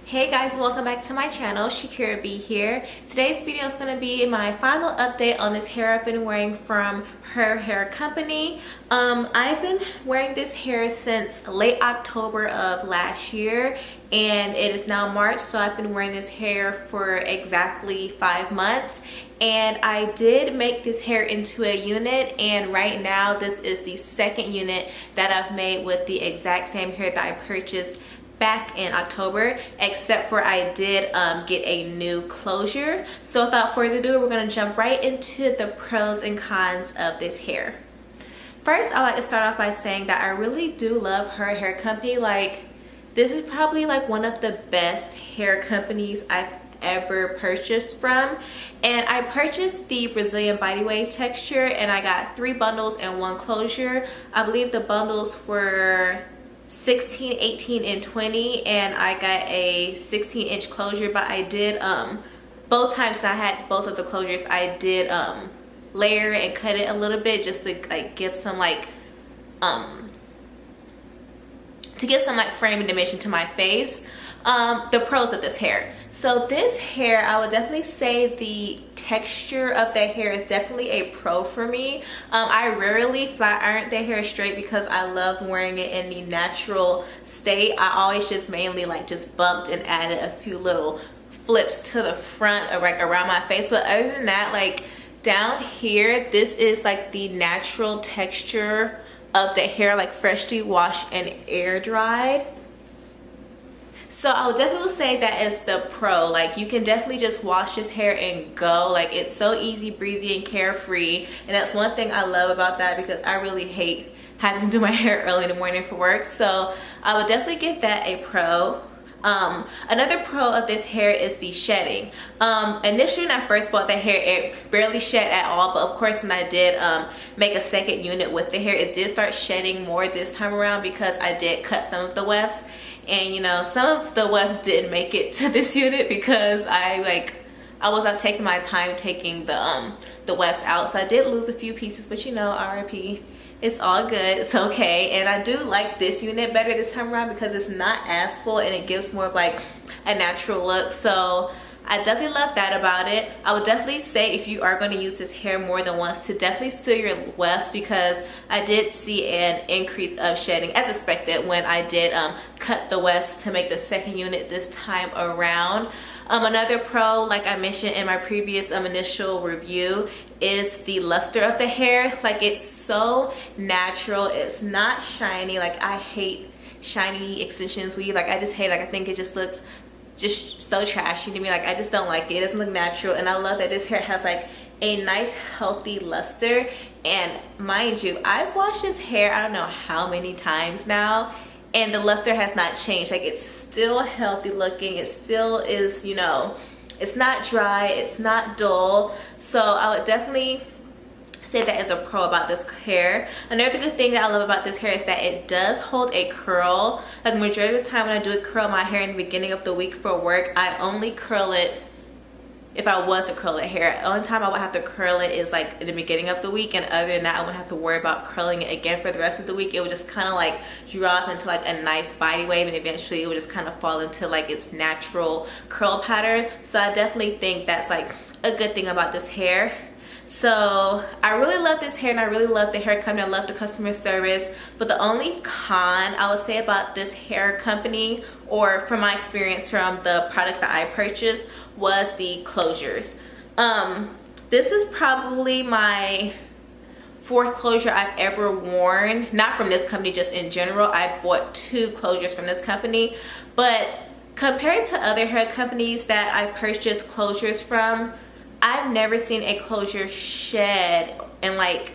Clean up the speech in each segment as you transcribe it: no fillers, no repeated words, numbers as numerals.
Hey guys, welcome back to my channel. Shakira B here. Today's video is going to be my final update on this hair I've been wearing from Her Hair Company. I've been wearing this hair since late October of last year and it is now March, so I've been wearing this hair for exactly 5 months. And I did make this hair into a unit, and right now this is the second unit that I've made with the exact same hair that I purchased back in October, except for I did get a new closure. So without further ado, we're going to jump right into the pros and cons of this hair. First, I like to start off by saying that I really do love Her Hair Company. Like, this is probably like one of the best hair companies I've ever purchased from. And I purchased the Brazilian body wave texture, and I got 3 bundles and 1 closure. I believe the bundles were 16, 18, and 20, and I got a 16-inch closure. But I did both times when I had both of the closures, I did layer and cut it a little bit just to like give some like frame and dimension to my face. The pros of this hair. So this hair, I would definitely say the texture of the hair is definitely a pro for me. I rarely flat iron the hair straight because I love wearing it in the natural state. I always just mainly like just bumped and added a few little flips to the front or like around my face. But other than that, like down here, this is like the natural texture of the hair, like freshly washed and air dried. So I would definitely say that is the pro. Like, you can definitely just wash this hair and go. Like, it's so easy breezy and carefree, and that's one thing I love about that, because I really hate having to do my hair early in the morning for work. So I would definitely give that a pro. Another pro of this hair is the shedding. Initially when I first bought the hair, it barely shed at all, but of course when I did make a second unit with the hair, it did start shedding more this time around because I did cut some of the wefts. And you know, some of the wefts didn't make it to this unit because I was not taking my time taking the wefts out, so I did lose a few pieces, but you know, RIP. It's all good, it's okay. And I do like this unit better this time around because it's not as full and it gives more of like a natural look. So I definitely love that about it. I would definitely say if you are going to use this hair more than once, to definitely seal your wefts, because I did see an increase of shedding as expected when I did cut the wefts to make the second unit this time around. Another pro, like I mentioned in my previous initial review, is the luster of the hair. Like, it's so natural, it's not shiny. Like, I hate shiny extensions weave. Like, I just hate, like, I think it just looks just so trashy to me. Like, I just don't like it. It doesn't look natural. And I love that this hair has like a nice healthy luster. And mind you, I've washed this hair I don't know how many times now, and the luster has not changed. Like, it's still healthy looking. It still is, you know, it's not dry, it's not dull. So I would definitely say that is a pro about this hair. Another good thing that I love about this hair is that it does hold a curl. Like, majority of the time when I do curl my hair in the beginning of the week for work, I only curl it if I was to curl the hair. The only time I would have to curl it is like in the beginning of the week, and other than that I wouldn't have to worry about curling it again for the rest of the week. It would just kind of like drop into like a nice body wave, and eventually it would just kind of fall into like its natural curl pattern. So I definitely think that's like a good thing about this hair. So I really love this hair, and I really love the hair company. I love the customer service. But the only con I would say about this hair company, or from my experience from the products that I purchased, was the closures. This is probably my 4th closure I've ever worn. Not from this company, just in general. I bought 2 closures from this company. But compared to other hair companies that I purchased closures from, I've never seen a closure shed and like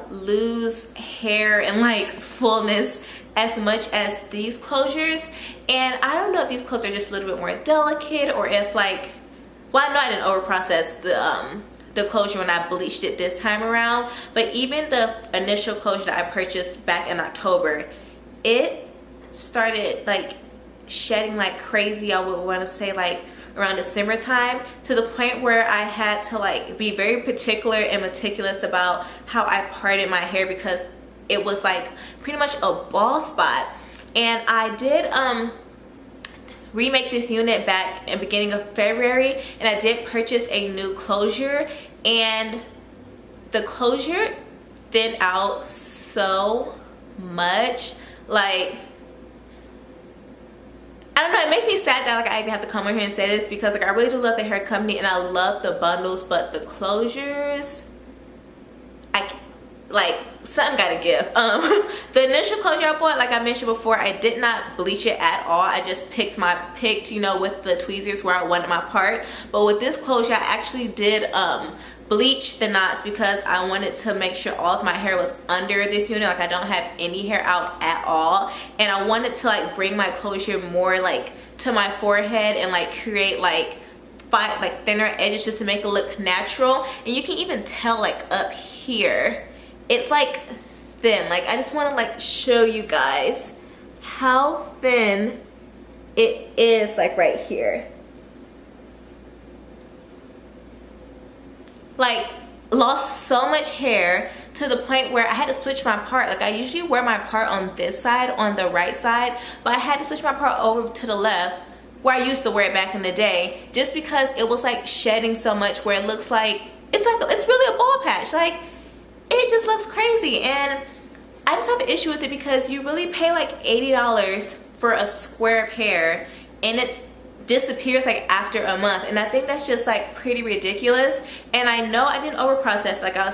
lose hair and like fullness as much as these closures. And I don't know if these closures are just a little bit more delicate, or if like, well, I know I didn't over process the closure when I bleached it this time around, but even the initial closure that I purchased back in October, it started like shedding like crazy. I would want to say like around December time, to the point where I had to like be very particular and meticulous about how I parted my hair, because it was like pretty much a bald spot. And I did remake this unit back in the beginning of February, and I did purchase a new closure, and the closure thinned out so much. Like, I don't know, it makes me sad that like I even have to come over here and say this, because like I really do love the hair company and I love the bundles, but the closures, like something gotta give. The initial closure I bought, like I mentioned before, I did not bleach it at all. I just picked you know, with the tweezers where I wanted my part. But with this closure, I actually did bleach the knots, because I wanted to make sure all of my hair was under this unit. Like I don't have any hair out at all, and I wanted to like bring my closure more like to my forehead and like create like thinner edges, just to make it look natural. And you can even tell like up here, it's like thin. Like I just want to like show you guys how thin it is, like right here. Like lost so much hair to the point where I had to switch my part. Like I usually wear my part on this side, on the right side, but I had to switch my part over to the left, where I used to wear it back in the day, just because it was like shedding so much, where it looks like it's really a bald patch. Like it just looks crazy, and I just have an issue with it, because you really pay like $80 for a square of hair, and it disappears like after a month. And I think that's just like pretty ridiculous. And I know I didn't over process. Like I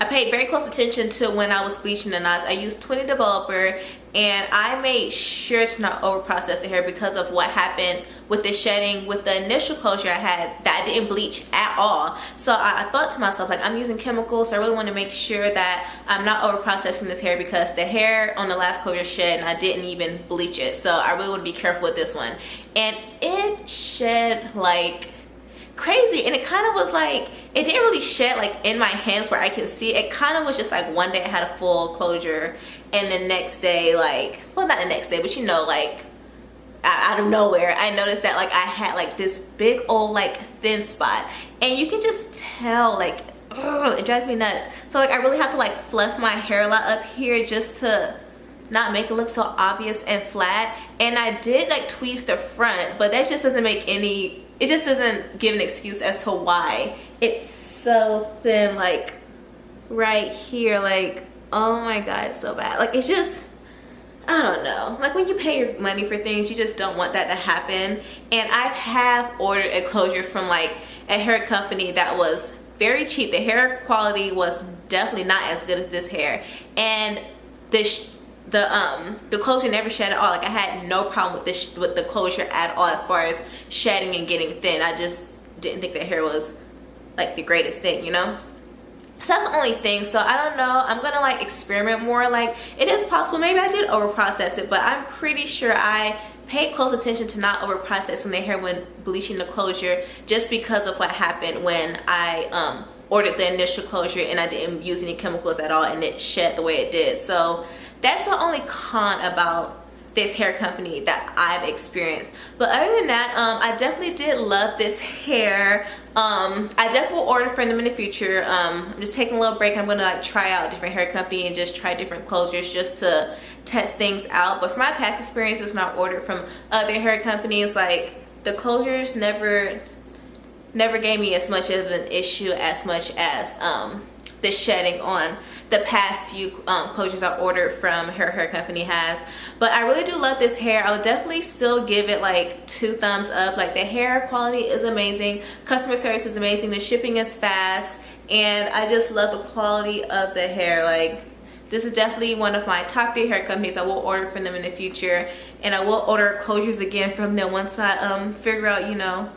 paid very close attention to when I was bleaching the knots. I used 20 developer, and I made sure to not over process the hair, because of what happened with the shedding with the initial closure I had, that I didn't bleach at all. So I thought to myself, like, I'm using chemicals, so I really want to make sure that I'm not over processing this hair, because the hair on the last closure shed and I didn't even bleach it. So I really want to be careful with this one. And it shed like crazy, and it kind of was like, it didn't really shed like in my hands where I can see. It kind of was just like one day I had a full closure, and the next day, like, well, not the next day, but you know, like out of nowhere, I noticed that like I had like this big old like thin spot, and you can just tell like, ugh, it drives me nuts. So like I really have to like fluff my hair a lot up here, just to not make it look so obvious and flat. And I did like tweeze the front, but that just doesn't make any, it just doesn't give an excuse as to why it's so thin, like right here. Like, oh my god, it's so bad. Like, it's just, I don't know, like when you pay your money for things, you just don't want that to happen. And I have ordered a closure from like a hair company that was very cheap. The hair quality was definitely not as good as this hair, and the closure never shed at all. Like I had no problem with the closure at all as far as shedding and getting thin. I just didn't think the hair was like the greatest thing, you know? So that's the only thing. So I don't know, I'm gonna like experiment more. Like, it is possible maybe I did over process it, but I'm pretty sure I paid close attention to not over processing the hair when bleaching the closure, just because of what happened when I ordered the initial closure and I didn't use any chemicals at all, and it shed the way it did. So that's the only con about this hair company that I've experienced. But other than that, I definitely did love this hair. I definitely will order from them in the future. I'm just taking a little break. I'm gonna like try out a different hair company and just try different closures just to test things out. But for my past experiences when I ordered from other hair companies, like the closures never gave me as much of an issue as much as the shedding on the past few closures I ordered from her hair company has. But I really do love this hair. I would definitely still give it like 2 thumbs up. Like, the hair quality is amazing, customer service is amazing, the shipping is fast, and I just love the quality of the hair. Like, this is definitely one of my top 3 hair companies. I will order from them in the future, and I will order closures again from them once I figure out, you know,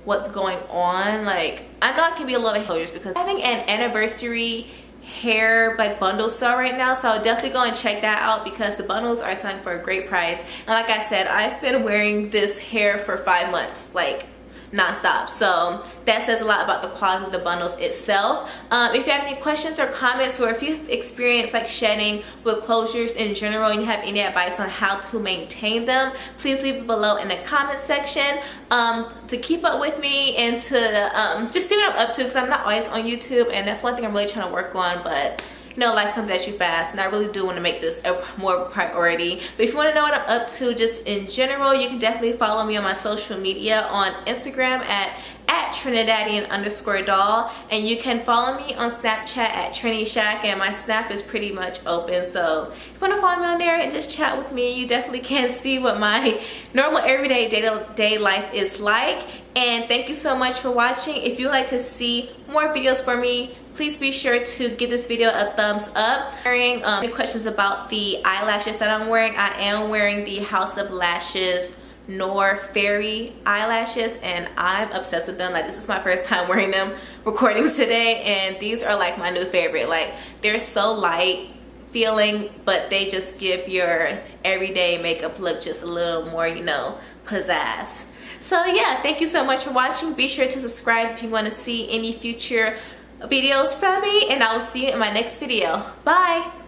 what's going on. Like, I know I can be a little bit closures because I'm having an anniversary hair like bundle sale right now, so I'll definitely go and check that out because the bundles are selling for a great price. And like I said, I've been wearing this hair for 5 months, like non-stop, so that says a lot about the quality of the bundles itself. If you have any questions or comments, or if you've experienced like shedding with closures in general and you have any advice on how to maintain them, please leave it below in the comment section. To keep up with me and to just see what I'm up to, because I'm not always on YouTube, and that's one thing I'm really trying to work on. But you know, life comes at you fast, and I really do want to make this a more of a priority. But if you want to know what I'm up to just in general, you can definitely follow me on my social media on Instagram at Trinidadian_doll, and you can follow me on Snapchat at Trini Shack, and my Snap is pretty much open. So if you want to follow me on there and just chat with me, you definitely can see what my normal everyday day-to-day life is like. And thank you so much for watching. If you'd like to see more videos from me, please be sure to give this video a thumbs up. Any questions about the eyelashes that I'm wearing? I am wearing the House of Lashes Noir Fairy eyelashes, and I'm obsessed with them. Like, this is my first time wearing them recording today, and these are like my new favorite. Like, they're so light feeling, but they just give your everyday makeup look just a little more, you know, pizzazz. So yeah, thank you so much for watching. Be sure to subscribe if you want to see any future videos from me, and I will see you in my next video. Bye.